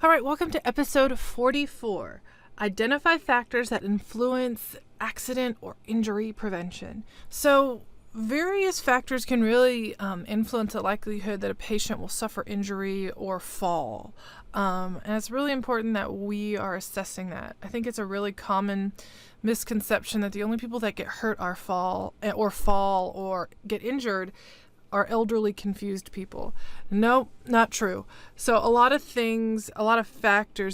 All right, welcome to episode 44. Identify factors that influence accident or injury prevention. So various factors can really influence the likelihood that a patient will suffer injury or fall. And it's really important that we are assessing that. I think it's a really common misconception that the only people that get hurt are fall or get injured are elderly, confused people. No, not true. So a lot of factors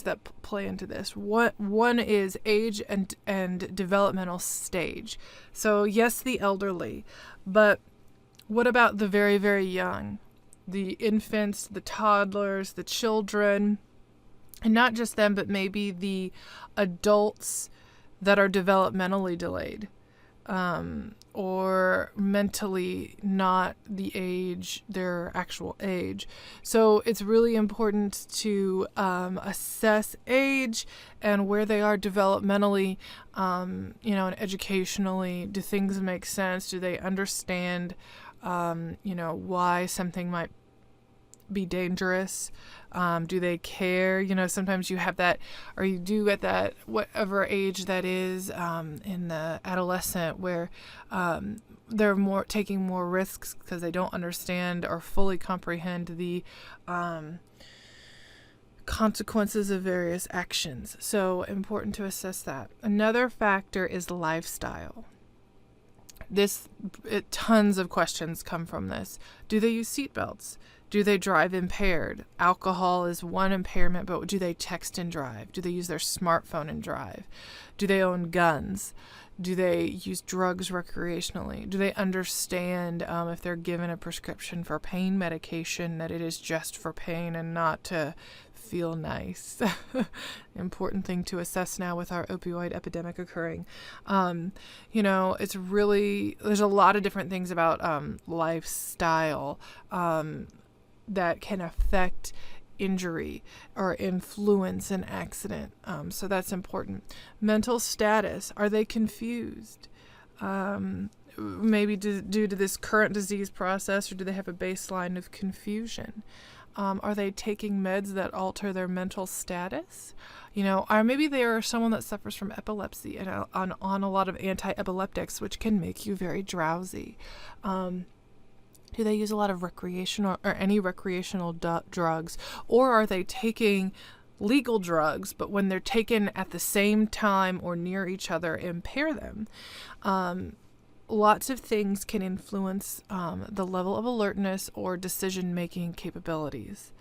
that play into this. One is age and developmental stage. So yes, the elderly, but what about the very, very young? The infants, the toddlers, the children, and not just them, but maybe the adults that are developmentally delayed. Or mentally not their actual age. So it's really important to assess age and where they are developmentally, and educationally. Do things make sense? Do they understand, why something might be dangerous? Do they care? Sometimes you have that, or you do at that whatever age that is in the adolescent, where they're taking more risks because they don't understand or fully comprehend the consequences of various actions. So important to assess that. Another factor is lifestyle. Tons of questions come from this. Do they use seatbelts? Do they drive impaired? Alcohol is one impairment, but do they text and drive? Do they use their smartphone and drive? Do they own guns? Do they use drugs recreationally? Do they understand if they're given a prescription for pain medication that it is just for pain and not to feel nice? Important thing to assess now with our opioid epidemic occurring. It's really, there's a lot of different things about lifestyle that can affect injury or influence an accident. So that's important. Mental status. Are they confused? Maybe due to this current disease process, or do they have a baseline of confusion? Are they taking meds that alter their mental status? Or maybe they are someone that suffers from epilepsy and on a lot of anti-epileptics, which can make you very drowsy. Do they use a lot of recreational or any recreational drugs? Or are they taking legal drugs, but when they're taken at the same time or near each other, impair them? Lots of things can influence the level of alertness or decision-making capabilities.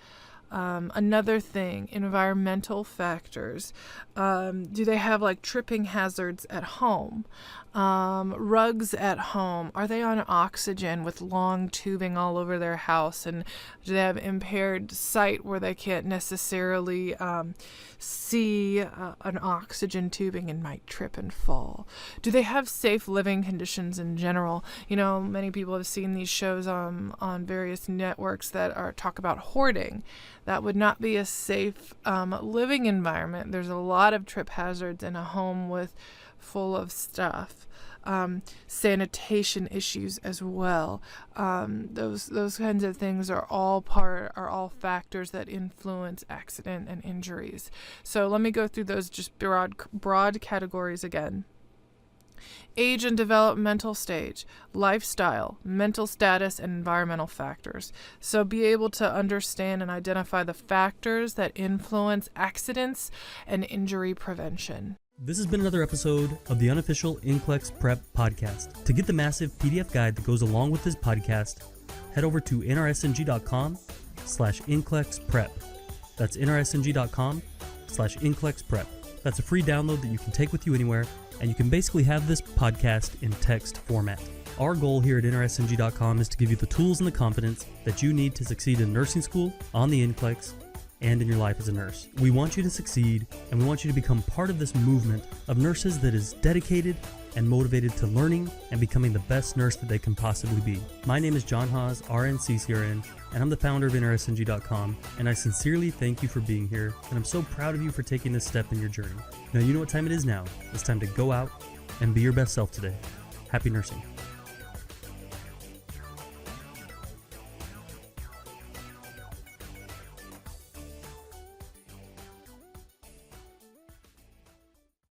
Another thing, environmental factors. Do they have tripping hazards at home? Rugs at home? Are they on oxygen with long tubing all over their house? And do they have impaired sight where they can't necessarily see an oxygen tubing and might trip and fall? Do they have safe living conditions in general? Many people have seen these shows on various networks that talk about hoarding. That would not be a safe living environment. There's a lot of trip hazards in a home full of stuff. Sanitation issues as well. Those kinds of things are all factors that influence accident and injuries. So let me go through those just broad categories again. Age and developmental stage, lifestyle, mental status, and environmental factors. So be able to understand and identify the factors that influence accidents and injury prevention. This has been another episode of the unofficial NCLEX Prep podcast. To get the massive PDF guide that goes along with this podcast, head over to nrsng.com/NCLEX-Prep. That's nrsng.com/NCLEX-Prep. That's a free download that you can take with you anywhere, and you can basically have this podcast in text format. Our goal here at nrsng.com is to give you the tools and the confidence that you need to succeed in nursing school, on the NCLEX, and in your life as a nurse. We want you to succeed, and we want you to become part of this movement of nurses that is dedicated and motivated to learning and becoming the best nurse that they can possibly be. My name is John Haas, RN CCRN, and I'm the founder of NRSNG.com, and I sincerely thank you for being here, and I'm so proud of you for taking this step in your journey. Now you know what time it is now. It's time to go out and be your best self today. Happy nursing.